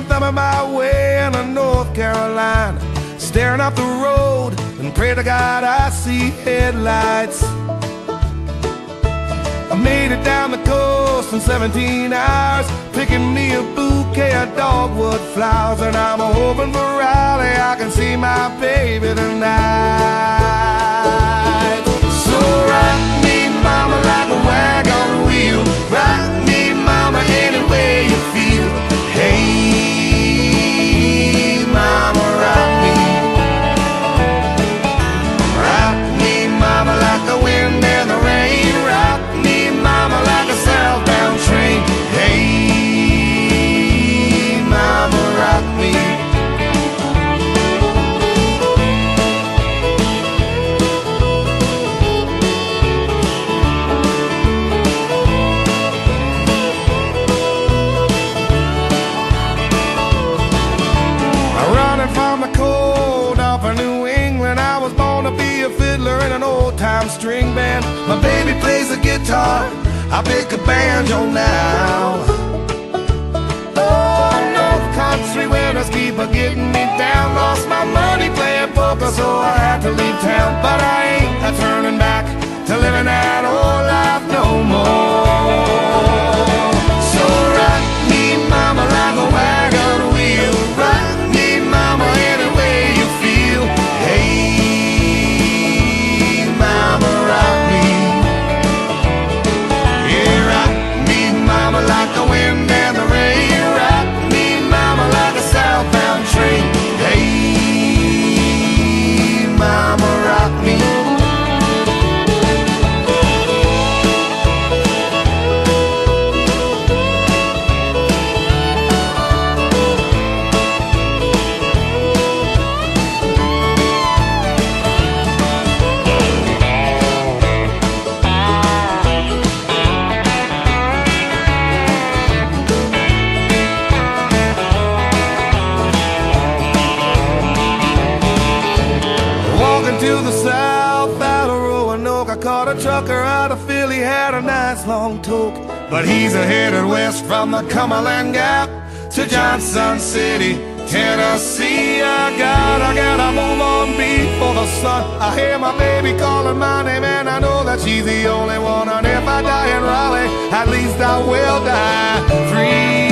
thumbing my way into North Carolina, staring up the road and pray to God I see headlights. I made it down the coast in 17 hours, picking me a bouquet of dogwood flowers, and I'm hoping for Raleigh I can see my baby tonight. So rock me, mama, like a wagon wheel. Rock me, mama, any way you feel. Hey, mama, rock me. Rock me, mama, like the wind and the rain. Rock me, mama, like a southbound train. Hey, mama, rock me. From the cold up in New England, I was born to be a fiddler in an old-time string band. My baby plays the guitar, I pick a banjo now. Oh, North Country winters keep getting me down. Lost my money playing poker, so I had to leave town. But I ain't turning back to living that old life no more. So rock me, mama, like a wagon wheel. Rock me, mama, any way you feel. Hey, mama, rock me. Yeah, rock me, mama, like the wind and the rain. Rock me, mama, like a southbound train. Hey, mama, rock me. To the south out of Roanoke, I caught a trucker out of Philly, had a nice long toke. But he's headed west from the Cumberland Gap to Johnson City, Tennessee. I gotta move on before the sun. I hear my baby calling my name, and I know that she's the only one. And if I die in Raleigh, at least I will die free.